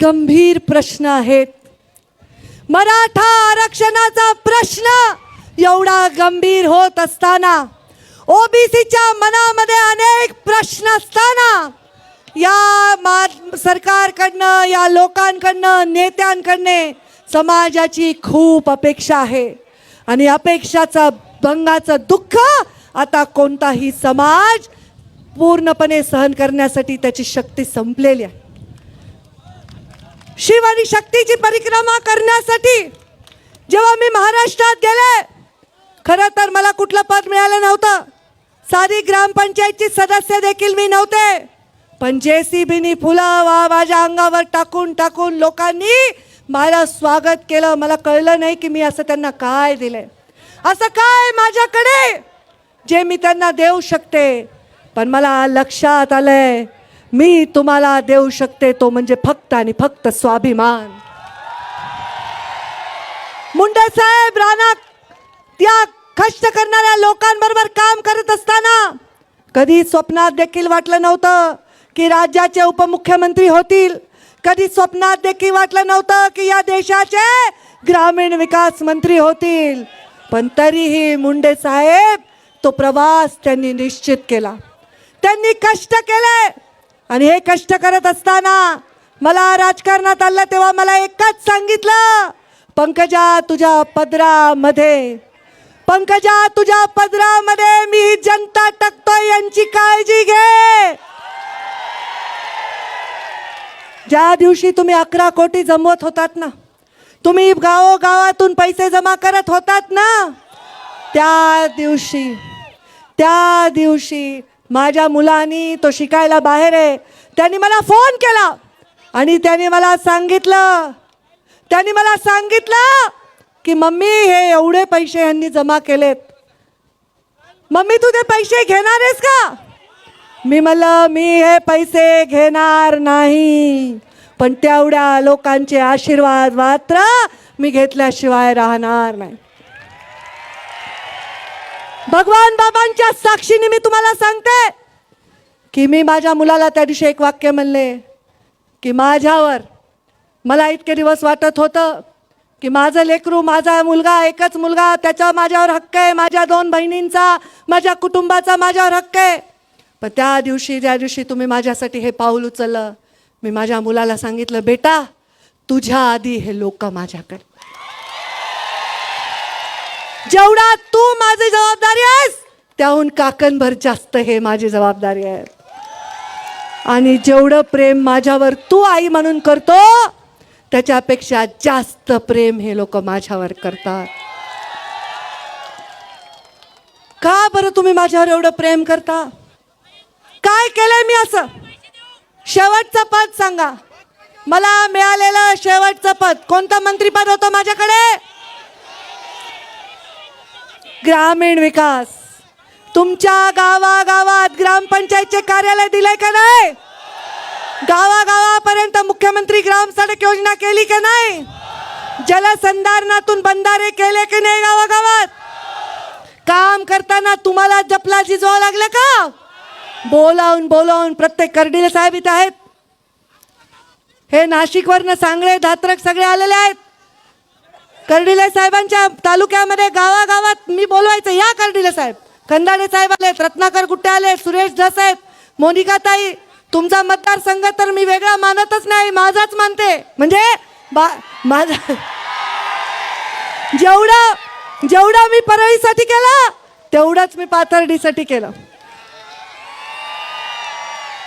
गंभीर प्रश्न आहेत. मराठा आरक्षणाचा प्रश्न एवढा गंभीर होत असताना, ओबीसीच्या मनामध्ये अनेक प्रश्न असताना या सरकारकडनं, या लोकांकडनं, नेत्यांकडनं समाजाची खूप अपेक्षा आहे. आणि अपेक्षाचा भंगाचं दुःख आता कोणताही समाज पूर्णपणे सहन करण्यासाठी त्याची शक्ती संपलेली आहे. शिव आणि शक्तीची परिक्रमा करण्यासाठी जेव्हा मी महाराष्ट्रात गेले, खरं तर मला कुठलं पद मिळालं नव्हतं. साधी ग्रामपंचायतची सदस्य देखील मी नव्हते. पण JCBनी फुलं माझ्या अंगावर टाकून टाकून लोकांनी मला स्वागत केलं. मला कळलं नाही की मी असं त्यांना काय दिलंय, असं काय माझ्याकडे जे मी त्यांना देऊ शकते. पण मला लक्षात आलंय, मी तुम्हाला देऊ शकते तो म्हणजे फक्त आणि फक्त स्वाभिमान. मुंडे साहेब रानात त्या कष्ट करणाऱ्या लोकांबरोबर काम करत असताना कधी स्वप्नात देखील वाटलं नव्हतं की राज्याचे उपमुख्यमंत्री होतील. कधी स्वप्नात देखील वाटलं नव्हतं की या देशाचे ग्रामीण विकास मंत्री होतील. पण तरीही मुंडे साहेब तो प्रवास त्यांनी निश्चित केला. त्यांनी कष्ट केले. आणि हे कष्ट करत असताना मला राजकारणात आलं तेव्हा मला एकच सांगितलं, पंकजा तुझ्या पदरामध्ये, पंकजा तुझ्या पदरामध्ये मी जनता टाकतोय, यांची काळजी घे. ज्या दिवशी तुम्ही 11 कोटी जमवत होतात ना, तुम्ही गावोगावातून पैसे जमा करत होतात ना, त्या दिवशी माझ्या मुलांनी, तो शिकायला बाहेर आहे, त्यांनी मला फोन केला आणि त्यांनी मला सांगितलं की मम्मी हे एवढे पैसे यांनी जमा केलेत, मम्मी तू ते पैसे घेणार आहेस का? मी म्हणलं मी हे पैसे घेणार नाही, पण तेवढ्या लोकांचे आशीर्वाद मात्र मी घेतल्याशिवाय राहणार नाही. भगवान बाबांच्या साक्षीने मी तुम्हाला सांगते की मी माझ्या मुलाला त्या दिवशी एक वाक्य म्हणले की मला इतके दिवस वाटत होतं की माझं लेकरू, माझा मुलगा, एकच मुलगा, त्याचा माझ्यावर हक्क आहे, माझ्या 2 बहिणींचा, माझ्या कुटुंबाचा माझ्यावर हक्क आहे. पण ज्या दिवशी तुम्ही माझ्यासाठी हे पाऊल उचललं, मी माझ्या मुलाला सांगितलं, बेटा तुझ्या आधी हे लोक माझ्याकडे, जेवढा तू माझी जबाबदारी आहेस त्याहून काकणभर जास्त हे माझी जबाबदारी आहे. आणि जेवढं प्रेम माझ्यावर तू आई म्हणून करतो त्याच्यापेक्षा जास्त प्रेम हे लोक माझ्यावर करतात. का बरं तुम्ही माझ्यावर एवढं प्रेम करता? काय केलंय मी असं? शेवटचं पद सांगा मला, मिळालेलं शेवटचं पद कोणतं मंत्रीपद होतं माझ्याकडे? ग्रामीण विकास. तुमच्या गावागावात ग्रामपंचायतचे कार्यालय दिले का नाही? गावागावापर्यंत मुख्यमंत्री ग्राम सडक योजना केली का नाही? जलसंधारणातून बंधारे केले की नाही? गावागावात काम करताना तुम्हाला जपला झिजवावं लागलं का? बोलावून प्रत्येक कर्डिले साहेब इथे आहेत, हे नाशिकवरनं सांगळे धात्रक सगळे आलेले आहेत. कर्डिले साहेबांच्या तालुक्यामध्ये गावागावात मी बोलवायचं, या कर्डिले साहेब, कंदाडे साहेब आलेत, रत्नाकर गुट्टे आले, सुरेश धस आहेत, मोनिका ताई. तुमचा मतदारसंघ तर मी वेगळा मानतच नाही, माझाच मानते. म्हणजे माझा जेवढा मी परळीसाठी केलं तेवढंच मी पाथर्डीसाठी केलं.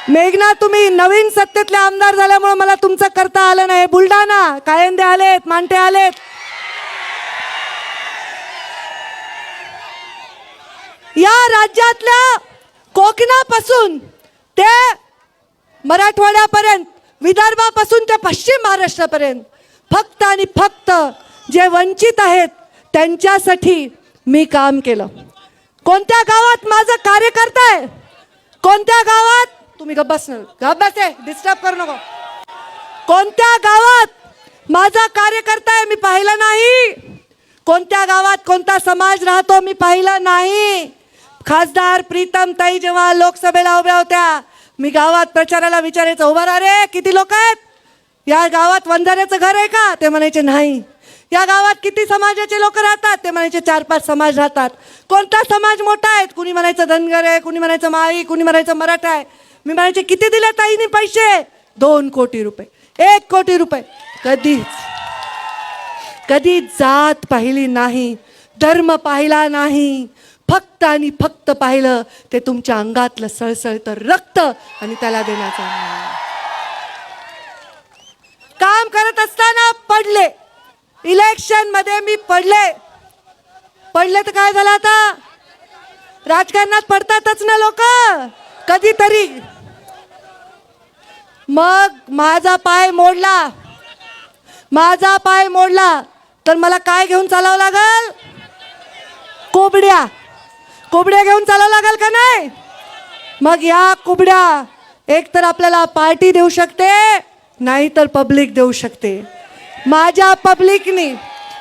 मेघना तुम्ही नवीन सत्तेतले आमदार झाल्यामुळे मला तुमचं करता आलं नाही. बुलढाणा कायंदे आलेत, मांटे आलेत. या राज्यातल्या कोकणापासून ते मराठवाड्यापर्यंत, विदर्भापासून ते पश्चिम महाराष्ट्रापर्यंत फक्त आणि फक्त जे वंचित आहेत त्यांच्यासाठी मी काम केलं. कोणत्या गावात माझं कार्यकर्ता आहे, कोणत्या गावात, तुम्ही गप्प बसे, डिस्टर्ब करू नको, कोणत्या गावात माझा कार्यकर्ता आहे मी पाहिलं नाही. कोणत्या गावात कोणता समाज राहतो मी पाहिलं नाही. खासदार प्रीतम ताई जेव्हा लोकसभेला उभ्या होत्या, मी गावात प्रचाराला विचारायचं, उभा रा रे, किती लोक आहेत? या गावात वंजाऱ्याचं घर आहे का? ते म्हणायचे नाही. या गावात किती समाजाचे लोक राहतात? ते म्हणायचे 4-5 समाज राहतात. कोणता समाज मोठा आहे? कुणी म्हणायचं धनगर आहे, कुणी म्हणायचं माळी, कुणी म्हणायचं मराठा आहे. मी म्हणायचे किती दिले ताईंनी पैसे? 2 कोटी रुपये, 1 कोटी रुपये. कधी जात पाहिली नाही, धर्म पाहिला नाही, फक्त आणि फक्त पाहिलं ते तुमच्या अंगातलं सळसळतं रक्त आणि त्याला देण्याचा काम करत असताना पडले. इलेक्शन मध्ये मी पडले तर काय झालं? आता राजकारणात पडतातच ना लोक कधीतरी. मग माझा पाय मोडला तर मला काय घेऊन चालावं लागल? कोबड्या घेऊन चालावं लागल का नाही? मग या कोबड्या एक तर आपल्याला पार्टी देऊ शकते, नाही तर पब्लिक देऊ शकते. माझ्या पब्लिकनी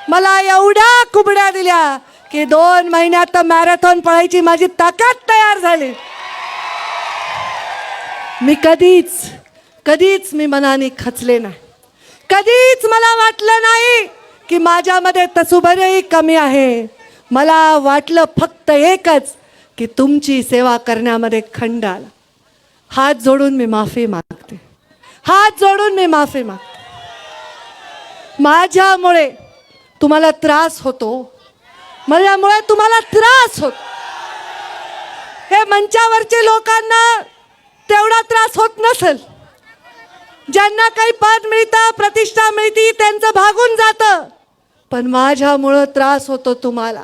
मला एवढ्या कुबड्या दिल्या की 2 महिन्यात मॅरेथॉन पळायची माझी ताकद तयार झाली. मी कधीच मी मनाने खचले नाही. कधीच मला वाटलं नाही की माझ्यामध्ये तसूभरही कमी आहे. मला वाटलं फक्त एकच की तुमची सेवा करण्यामध्ये खंड आला. हात जोडून मी माफी मागते. माझ्यामुळे तुम्हाला त्रास होतो. हे मंचावरचे लोकांना तेवढा त्रास होत नसेल. ज्यांना काही पद मिळतं, प्रतिष्ठा मिळती, त्यांचं भागून जातं. पण माझ्यामुळं त्रास होतो तुम्हाला.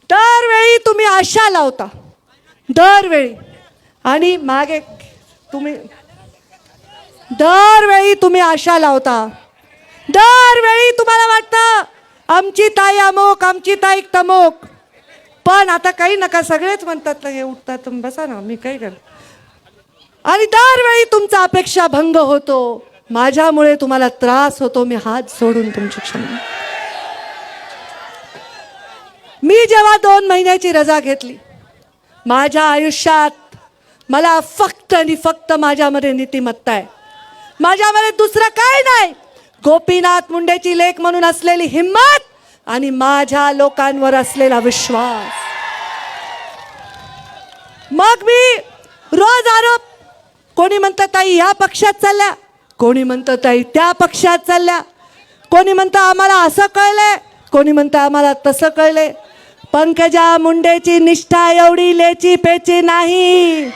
दरवेळी तुम्ही आशा लावता. दरवेळी आशा लावता. दरवेळी तुम्हाला वाटतं आमची ताई अमुक, आमची ताई तमुक. पण आता काही नका, सगळेच म्हणतात हे उठतात बसा ना, मी काही कर. आणि दरवेळी तुमचा अपेक्षा भंग होतो. माझ्यामुळे तुम्हाला त्रास होतो. मी हात सोडून तुमची क्षमा. मी जेव्हा 2 महिन्याची रजा घेतली, माझ्या आयुष्यात मला फक्त आणि फक्त माझ्यामध्ये नीतिमत्ता आहे. माझ्यामध्ये दुसरं काय नाही. गोपीनाथ मुंडेची लेक म्हणून असलेली हिम्मत आणि माझ्या लोकांवर असलेला विश्वास. मग मी रोज आरोप, कोणी म्हणतं ताई या पक्षात चालल्या, कोणी म्हणतं ताई त्या पक्षात चालल्या, कोणी म्हणतं आम्हाला असं कळलंय, कोणी म्हणतं आम्हाला तसं कळलंय. पंकजा मुंडेची निष्ठा एवढी लेची पेची नाही.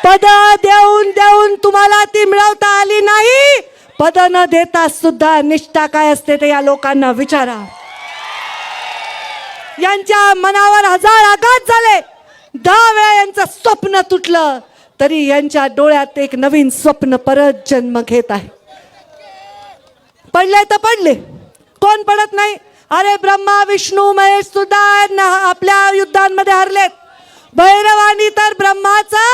पद देऊन तुम्हाला ती मिळवता आली नाही. पद न देता सुद्धा निष्ठा काय असते ते या लोकांना विचारा. यांच्या मनावर 1000 आघात झाले, 10 वेळा यांचं स्वप्न तुटलं, तरी यांच्या डोळ्यात एक नवीन स्वप्न परत जन्म घेत आहे. पडले तर पडले, कोण पडत नाही? अरे ब्रह्मा विष्णू महेश सुद्धा आपल्या युद्धांमध्ये हरलेत. भैरवानी तर ब्रह्माचा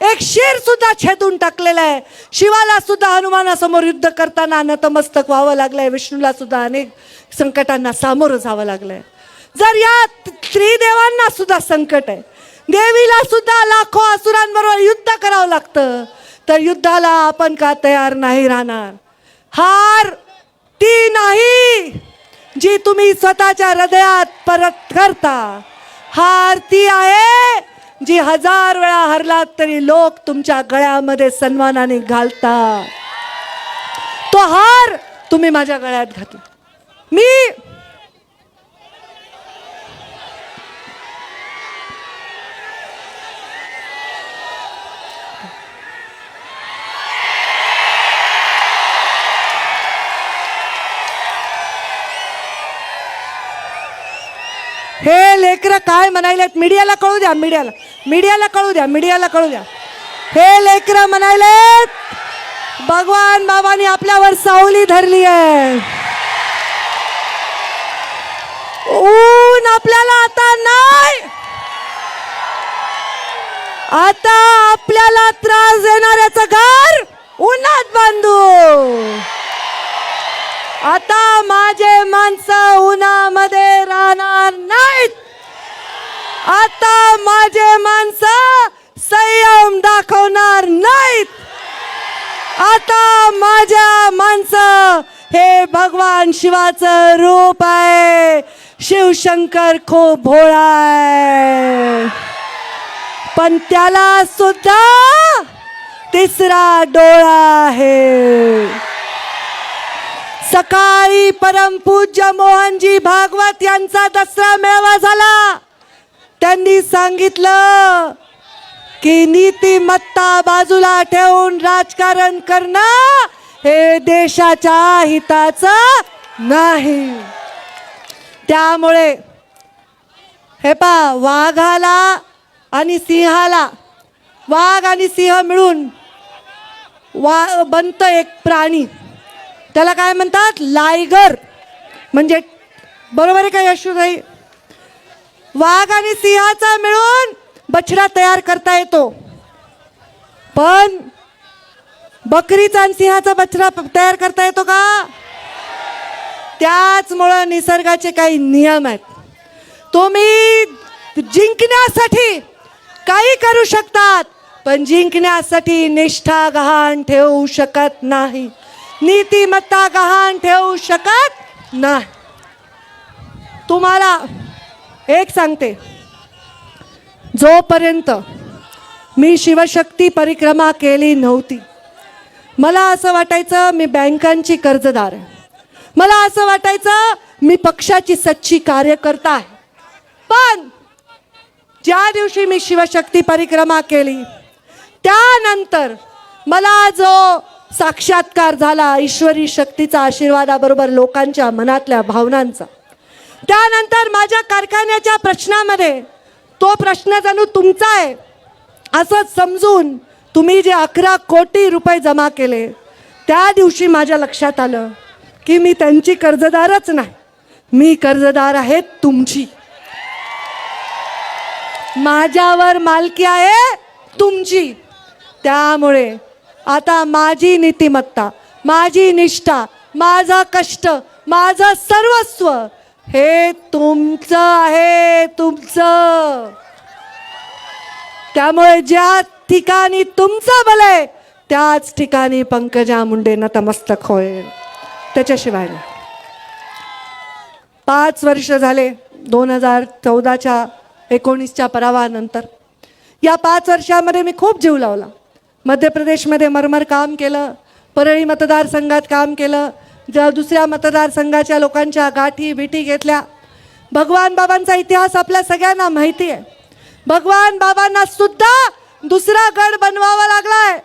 एक शिर सुद्धा छेदून टाकलेला आहे. शिवाला सुद्धा हनुमानासमोर युद्ध करताना नतमस्तक व्हावं लागलंय. विष्णूला सुद्धा अनेक संकटांना सामोरं जावं लागलंय. जर या त्रिदेवांना सुद्धा संकट आहे, देवीला सुद्धा लाखो असुरांबरोबर युद्ध करावं लागतं, तर युद्धाला आपण का तयार नाही राहणार? हार ती नाही जी तुम्ही स्वतःच्या हृदयात परत करता. हार ती आहे जी 1000 वेळा हरलात तरी लोक तुमच्या गळ्यामध्ये सन्मानाने घालतात. तो हार तुम्ही माझ्या गळ्यात घातला. मी हे लेकरं काय म्हणायलेत? मीडियाला कळू द्या, मीडियाला कळू द्या. हे लेकरं म्हणायलेत भगवान बाबांनी आपल्यावर सावली धरली आहे. ऊन आपल्याला आता नाही. आता आपल्याला त्रास देणाऱ्याचं घर उन्हात बांधू. आता माझे माणसं उन्हामध्ये राहणार नाहीत. आता माझे माणसं संयम दाखवणार नाहीत. आता माझ्या माणसं हे भगवान शिवाचं रूप आहे. शिवशंकर खूप भोळा आहे, पण त्याला सुद्धा तिसरा डोळा आहे. सकाळी परमपूज्य मोहनजी भागवत यांचा दसरा मेळावा झाला. त्यांनी सांगितलं की नीतिमत्ता बाजूला ठेवून राजकारण करणं हे देशाच्या हिताचं नाही. त्यामुळे हे पा वाघाला आणि सिंहाला, वाघ आणि सिंह मिळून बनतं एक प्राणी, त्याला काय म्हणतात, लायगर. म्हणजे बरोबर आहे का यशोदाई? वाघ आणि सिंहाचा मिळून बछडा तयार करता येतो, पण बकरीचा आणि सिंहाचा बछडा तयार करता येतो का? त्याचमुळं निसर्गाचे काही नियम आहेत. तुम्ही जिंकण्यासाठी काही करू शकतात, पण जिंकण्यासाठी निष्ठा गहाण ठेवू शकत नाही, नीतिमत्ता गहाण ठेवू शकत नाही. तुम्हाला एक सांगते, जोपर्यंत मी शिवशक्ती परिक्रमा केली नव्हती, मला असं वाटायचं मी बँकांची कर्जदार आहे, मला असं वाटायचं मी पक्षाची सच्ची कार्यकर्ता आहे. पण ज्या दिवशी मी शिवशक्ती परिक्रमा केली त्यानंतर मला जो साक्षात्कार झाला ईश्वरी शक्तीचा, आशीर्वादाबरोबर लोकांच्या मनातल्या भावनांचा, त्यानंतर माझ्या कारखान्याच्या प्रश्नामध्ये तो प्रश्न जणू तुमचा आहे असं समजून तुम्ही जे 11 कोटी रुपये जमा केले, त्या दिवशी माझ्या लक्षात आलं की मी त्यांची कर्जदारच नाही, मी कर्जदार आहे तुमची. माझ्यावर मालकी आहे तुमची. त्यामुळे आता माझी नीतिमत्ता, माझी निष्ठा, माझा कष्ट, माझं सर्वस्व हे तुमचं आहे, तुमचं. त्यामुळे ज्या ठिकाणी तुमचं बल आहे त्याच ठिकाणी पंकजा मुंडे नतमस्तक होईल, त्याच्याशिवाय नाही. 5 वर्ष झाले 2014च्या 19च्या पराभवानंतर. या 5 वर्षामध्ये मी खूप जीव लावला. मध्य प्रदेशमध्ये मरमर काम केलं, परळी मतदारसंघात काम केलं, दुसऱ्या मतदारसंघाच्या लोकांच्या गाठी बिठी घेतल्या. भगवान बाबांचा इतिहास आपल्या सगळ्यांना माहिती आहे. भगवान बाबांना सुद्धा दुसरा गड बनवावा लागलाय,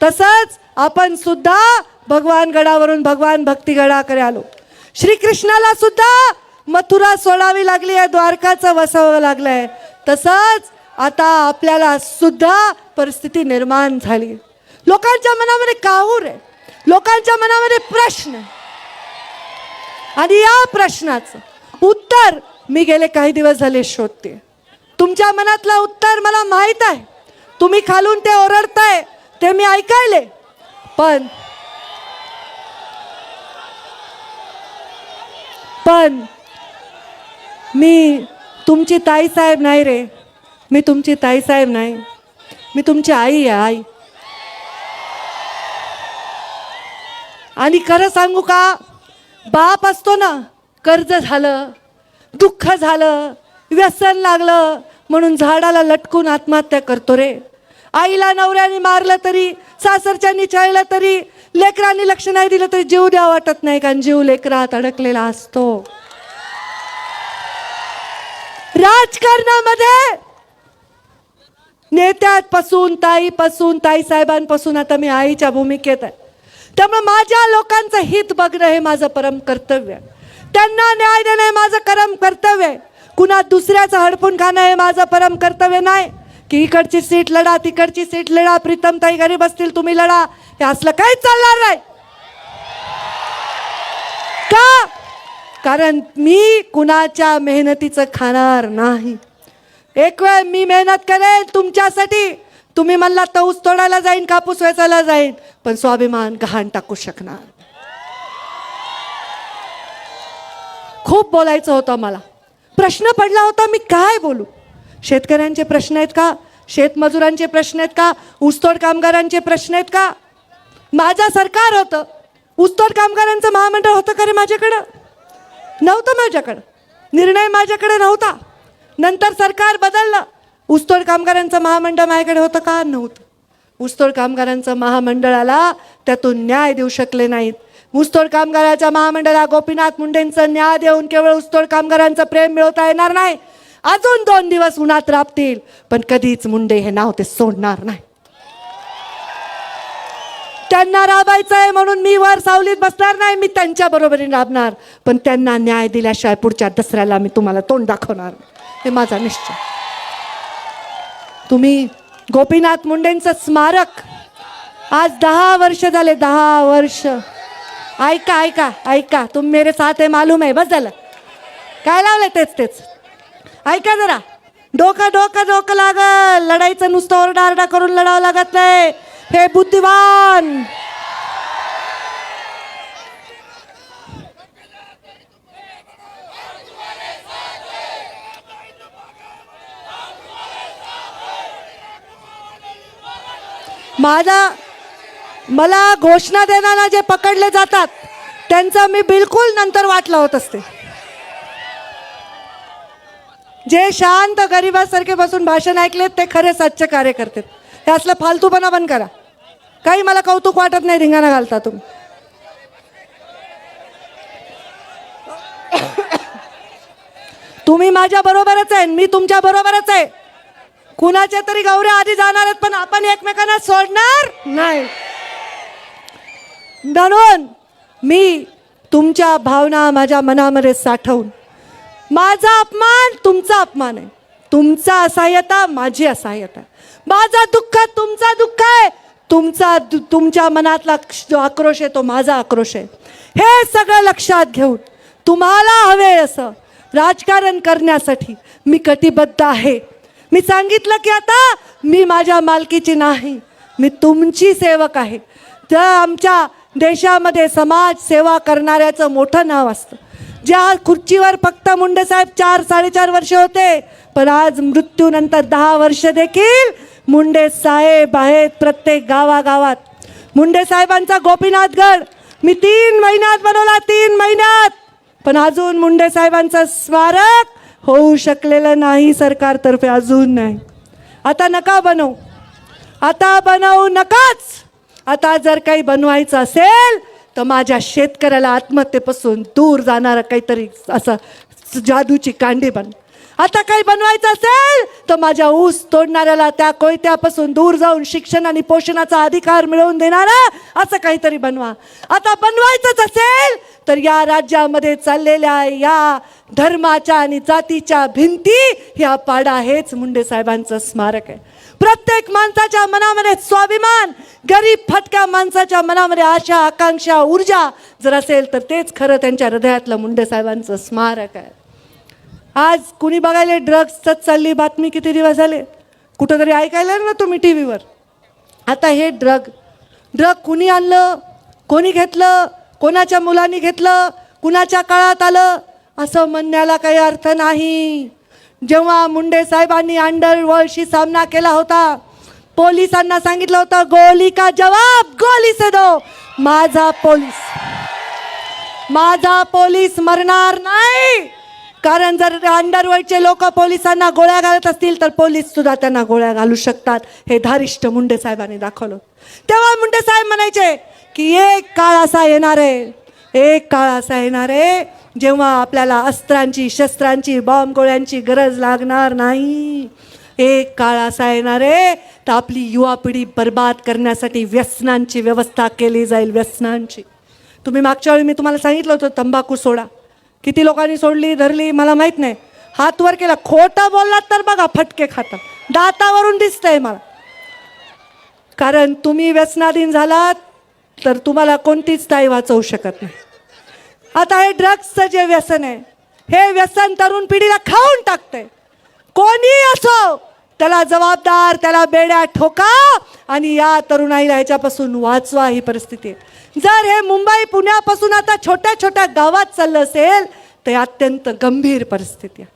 तसंच आपण सुद्धा भगवान गडावरून भगवान भक्तिगडाकडे आलो. श्रीकृष्णाला सुद्धा मथुरा सोडावी लागली आहे, द्वारकाचं वसावं लागलंय. तसंच आता आपल्याला सुद्धा परिस्थिती निर्माण झाली. लोकांच्या मनामध्ये काहूर आहे, लोकांच्या मनामध्ये प्रश्न आहे, आणि या प्रश्नाचं उत्तर मी गेले काही दिवस झाले शोधते. तुमच्या मनातलं उत्तर मला माहीत आहे. तुम्ही खालून ते ओरडताय ते मी ऐकायले, पण मी तुमची ताईसाहेब नाही रे, मी तुमची ताईसाहेब नाही, मी तुमची आई आहे, आई. आणि खरं सांगू का, बाप असतो ना, कर्ज झालं, दुःख झालं, व्यसन लागलं म्हणून झाडाला लटकून आत्महत्या करतो रे. आईला नवऱ्याने मारलं तरी, सासरच्यांनी छळलं तरी, लेकरांनी लक्ष नाही दिलं तरी जीव द्यावा वाटत नाही, कारण जीव लेकरात अडकलेला असतो. राजकारणामध्ये नेत्यापासून, ताईसाहेबांपासून आता मी आईच्या भूमिकेत आहे. त्यामुळे माझ्या लोकांचं हित बघणं हे माझं परम कर्तव्य आहे. त्यांना न्याय देणं हे माझं परम कर्तव्य आहे. कुणा दुसऱ्याचं हडपून खाणं हे माझं परम कर्तव्य नाही की इकडची सीट लढा, तिकडची सीट लढा, प्रीतमताई घरी बसतील तुम्ही लढा, हे असलं काहीच चालणार नाही. का? कारण मी कुणाच्या मेहनतीचं खाणार नाही. एक वेळ मी मेहनत करेन तुमच्यासाठी, तुम्ही म्हणला तर ऊस तोडायला जाईन, कापूस वेचायला जाईन, पण स्वाभिमान गहाण टाकू शकणार. खूप बोलायचं होतं मला, प्रश्न पडला होता मी काय बोलू. शेतकऱ्यांचे प्रश्न आहेत का, शेतमजुरांचे प्रश्न आहेत का? ऊसतोड कामगारांचे प्रश्न आहेत का? माझं सरकार होतं, ऊसतोड कामगारांचं महामंडळ होतं का रे माझ्याकडं? नव्हतं माझ्याकडं, निर्णय माझ्याकडे नव्हता. नंतर सरकार बदललं, ऊसतोड कामगारांचं महामंडळ माझ्याकडे होतं का? नव्हतं. ऊसतोड कामगारांचं महामंडळाला त्यातून न्याय देऊ शकले नाहीत. ऊसतोड कामगाराच्या महामंडळाला गोपीनाथ मुंडेंचं न्याय देऊन केवळ ऊसतोड कामगारांचं प्रेम मिळवता येणार नाही. अजून 2 दिवस उन्हात राबतील, पण कधीच मुंडे हे नाव ते सोडणार नाही. त्यांना राबायचंय म्हणून मी वर सावलीत बसणार नाही, मी त्यांच्या बरोबरीने राबणार. पण त्यांना न्याय दिल्याशिवाय पुढच्या दसऱ्याला मी तुम्हाला तोंड दाखवणार, हे माझा निश्चय. तुम्ही गोपीनाथ मुंडेंचं स्मारक आज 10 वर्ष झाले, 10 वर्ष. ऐका ऐका ऐका, तुम मेरे साथ है मालूम है, बस झालं. काय लावलंय? तेच तेच. ऐका जरा, डोकं डोकं डोकं लागल. लढाईचं नुसतं ओरडाआरडा करून लढावं लागत नाही. हे बुद्धिवान मला घोषणा देणारा जे पकडले जातात त्यांचं मी बिलकुल नंतर वाट लावत असते. जे शांत गरिबासारखे बसून भाषण ऐकलेत ते खरे सच्चे कार्य करतात. हे असलं फालतूपणा बंद करा. काही मला कौतुक वाटत नाही, धिंगाणा घालता तुम्ही. तुम्ही माझ्या बरोबरच आहे, मी तुमच्या बरोबरच आहे. कुणाच्या तरी गौऱ्या आधी जाणार आहेत, पण आपण एकमेकांना सोडणार नाही. म्हणून मी तुमच्या भावना माझ्या मनामध्ये साठवून, माझा अपमान तुमचा अपमान आहे, तुमचा असहाय्यता माझी असहाय्यता आहे, माझा दुःख तुमचा दुःख आहे, तुमच्या मनातला जो आक्रोश आहे तो माझा आक्रोश आहे. हे सगळं लक्षात घेऊन तुम्हाला हवे असं राजकारण करण्यासाठी मी कटिबद्ध आहे. मी सांगितलं की आता मी माझ्या मालकीची नाही, मी तुमची सेवक आहे. तर आमच्या देशामध्ये समाज सेवा करणाऱ्याचं मोठं नाव असतं. ज्या खुर्चीवर फक्त मुंडे साहेब 4-4.5 वर्ष होते, पण आज मृत्यूनंतर 10 वर्ष देखील मुंडे साहेब आहेत प्रत्येक गावागावात. मुंडे साहेबांचा गोपीनाथगड मी 3 महिन्यात बनवला, 3 महिन्यात. पण अजून मुंडे साहेबांचं स्मारक होऊ शकलेलं नाही सरकारतर्फे, अजून नाही. आता नका बनवू, आता बनवू नकाच. आता जर काही बनवायचं असेल तर माझ्या शेतकऱ्याला आत्महत्येपासून दूर जाणारं काहीतरी असं जादूची कांडी बन. आता काही बनवायचं असेल तर माझ्या ऊस तोडणाऱ्याला त्या कोयत्यापासून दूर जाऊन शिक्षण आणि पोषणाचा अधिकार मिळवून देणारा असं काहीतरी बनवा. आता बनवायचंच असेल तर या राज्यामध्ये चाललेल्या या धर्माच्या आणि जातीच्या भिंती ह्या पाडा हेच मुंडे साहेबांचं स्मारक आहे. प्रत्येक माणसाच्या मनामध्ये स्वाभिमान, गरीब फटक्या माणसाच्या मनामध्ये आशा, आकांक्षा, ऊर्जा जर असेल तर तेच खरं त्यांच्या हृदयातलं मुंडे साहेबांचं स्मारक आहे. आज कुणी बघायला ड्रग्सच चालली बातमी किती दिवस झाले, कुठंतरी ऐकायला ना तुम्ही टी व्हीवर. आता हे ड्रग कुणी आणलं, कोणी घेतलं, कोणाच्या मुलांनी घेतलं, कुणाच्या काळात आलं असं म्हणण्याला काही अर्थ नाही. जेव्हा मुंडे साहेबांनी अंडरवर्ल्डशी सामना केला होता, पोलिसांना सांगितलं होतं गोली का जवाब गोली से दो. माझा पोलीस मरणार नाही. कारण जर अंडरवर्ल्डचे लोक पोलिसांना गोळ्या घालत असतील तर पोलीस सुद्धा त्यांना गोळ्या घालू शकतात. हे धारिष्ट मुंडे साहेबांनी दाखवलं. तेव्हा मुंडे साहेब म्हणायचे की एक काळ असा येणार आहे, एक काळ असा येणार आहे जेव्हा आपल्याला अस्त्रांची, शस्त्रांची, बॉम्ब गोळ्यांची गरज लागणार नाही. एक काळ असा येणार आहे तर आपली युवा पिढी बर्बाद करण्यासाठी व्यसनांची व्यवस्था केली जाईल, व्यसनांची. तुम्ही मागच्या वेळी मी तुम्हाला सांगितलं होतं तंबाखू सोडा. किती लोकांनी सोडली, धरली मला माहीत नाही. हात वर केला. खोटं बोललात तर बघा फटके खाता, दातावरून दिसतंय मला. कारण तुम्ही व्यसनाधीन झालात तर तुम्हाला कोणतीच ताई वाचवू शकत नाही. आता हे ड्रग्सचं जे व्यसन आहे, हे व्यसन तरुण पिढीला खाऊन टाकतंय. कोणी असो त्याला जबाबदार, त्याला बेड्या ठोका आणि या तरुणाईला ह्याच्यापासून वाचवा, ही परिस्थिती आहे. जर हे मुंबई पुण्यापासून आता छोट्या छोट्या गावात चाललं असेल तर अत्यंत गंभीर परिस्थिती आहे.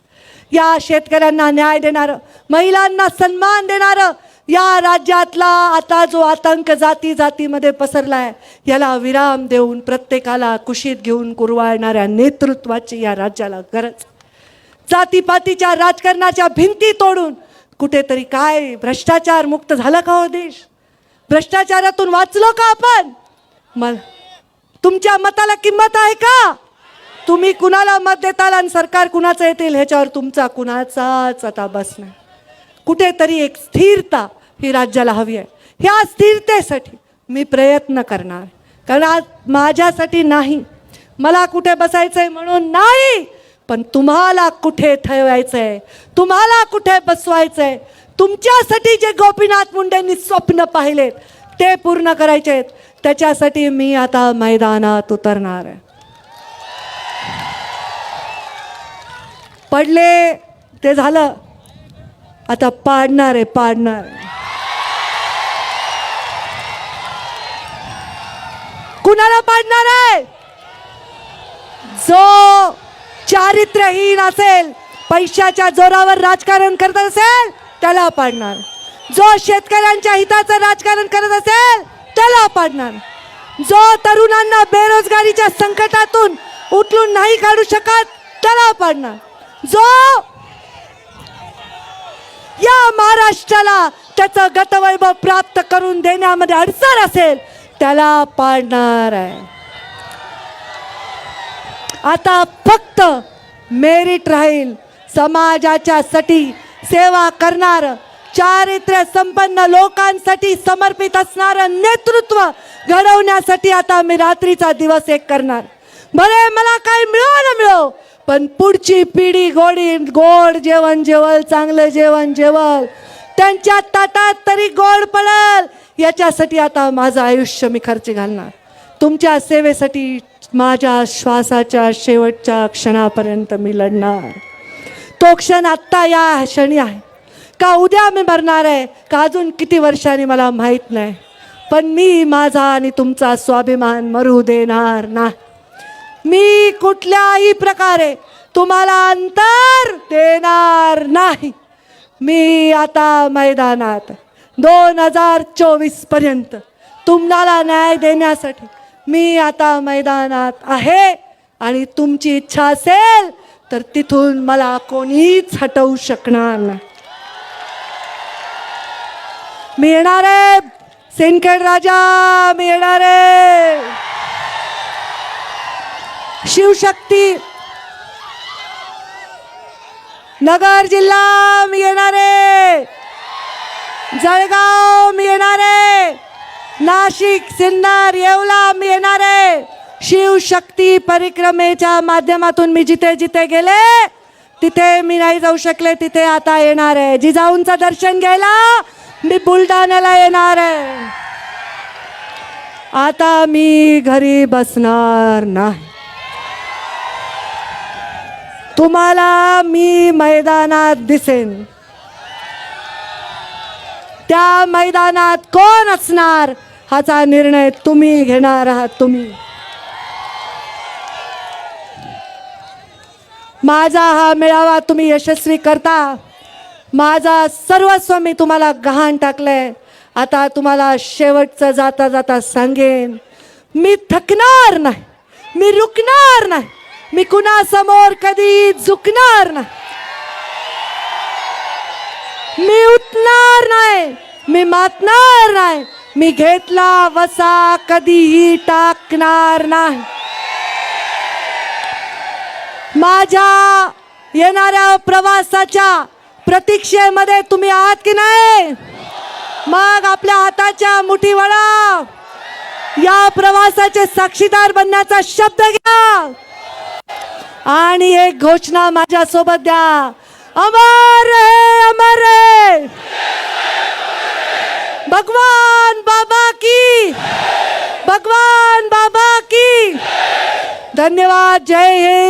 या शेतकऱ्यांना न्याय देणारं, महिलांना सन्मान देणारं, या राज्यातला आता जो आतंक जाती जातीमध्ये पसरला आहे याला विराम देऊन प्रत्येकाला कुशीत घेऊन कुरवाळणाऱ्या नेतृत्वाची या राज्याला गरज. जातीपातीच्या राजकारणाच्या भिंती तोडून कुठेतरी काय भ्रष्टाचार मुक्त झाला का हो देश? भ्रष्टाचारातून वाचलो का आपण? तुमच्या मताला किंमत आहे का? तुम्ही कुणाला मत देताल आणि सरकार कुणाचं येतील ह्याच्यावर तुमचा कुणाचाच आता बस नाही. कुठेतरी एक स्थिरता ही राज्याला हवी आहे. ह्या स्थिरतेसाठी मी प्रयत्न करणार. कारण आज माझ्यासाठी नाही, मला कुठे बसायचंय म्हणून नाही, पण तुम्हाला कुठे ठेवायचंय, तुम्हाला कुठे बसवायचंय, तुमच्यासाठी जे गोपीनाथ मुंडेंनी स्वप्न पाहिलेत ते पूर्ण करायचे आहेत. त्याच्यासाठी मी आता मैदानात उतरणार आहे. पडले ते झालं, आता पाडणार आहे, पाडणार. कुणाला पाडणार आहे? जो चारित्र्यहीन असेल, पैशाच्या जोरावर राजकारण करत असेल त्याला पाडणार. जो शेतकऱ्यांच्या हिताचं राजकारण करत असेल त्याला पाडणार. जो तरुणांना बेरोजगारीच्या संकटातून उचलून नाही काढू शकत त्याला पाडणार. जो या महाराष्ट्राला त्याचं गतवैभव प्राप्त करून देण्यामध्ये अडचण असेल त्याला पाडणार आहे. आता फक्त मेरिट राहील. समाजाच्या साठी सेवा करणार, चारित्र्य संपन्न लोकांसाठी समर्पित असणारं नेतृत्व घडवण्यासाठी आता मी रात्रीचा दिवस एक करणार. भले मला काय मिळो न मिळो, पण पुढची पिढी गोड जेवण जेवल, चांगलं जेवण जेवल, त्यांच्या ताटात तरी गोड पडल, याच्यासाठी आता माझं आयुष्य मी खर्च घालणार. तुमच्या सेवेसाठी माझ्या श्वासाच्या शेवटच्या क्षणापर्यंत मी लढणार. तो क्षण आत्ता या क्षणी आहे का उद्या मी मरणार आहे का अजून किती वर्षांनी मला माहीत नाही, पण मी माझा आणि तुमचा स्वाभिमान मरू देणार नाही. मी कुठल्याही प्रकारे तुम्हाला अंतर देणार नाही. मी आता मैदानात 2024 पर्यंत तुम्हाला न्याय देण्यासाठी मी आता मैदानात आहे. आणि तुमची इच्छा असेल तर तिथून मला कोणीच हटवू शकणार नाही. मी येणार आहे सिंदखेड राजा, मी येणार आहे. शिवशक्ती नगर जिल्हा मी येणार आहे. जळगाव मी येणार आहे. नाशिक, सिन्नर, येवला मी येणार आहे. शिवशक्ती परिक्रमेच्या माध्यमातून मी जिथे जिथे गेले तिथे मी नाही जाऊ शकले तिथे आता येणार आहे. जिजाऊंचं दर्शन घ्यायला मी बुलढाण्याला येणार आहे. आता मी घरी बसणार नाही. तुम्हाला मी मैदानात दिसेन. त्या मैदानात कोण असणार हाचा निर्णय तुम्ही घेणार आहात. तुम्ही माझा हा मेळावा तुम्ही यशस्वी करता. माझा सर्वस्व मी तुम्हाला गहाण टाकलंय. आता तुम्हाला शेवटचं जाता जाता सांगेन, मी थकणार नाही, मी रुकणार नाही, मी कुणासमोर कधी झुकणार नाही, मी उठणार नाही, मी मातणार नाही, मी घेतला वसा कधीही टाकणार नाही. माझ्या येणाऱ्या प्रवासाच्या प्रतीक्षेमध्ये तुम्ही आहात की नाही? मग आपल्या हाताच्या मुठी वळा. या प्रवासाचे साक्षीदार बनण्याचा शब्द घ्या आणि एक घोषणा माझ्या सोबत द्या. अमर है, अमर है, भगवान बाबा की, भगवान बाबा की. धन्यवाद. जय हिंद.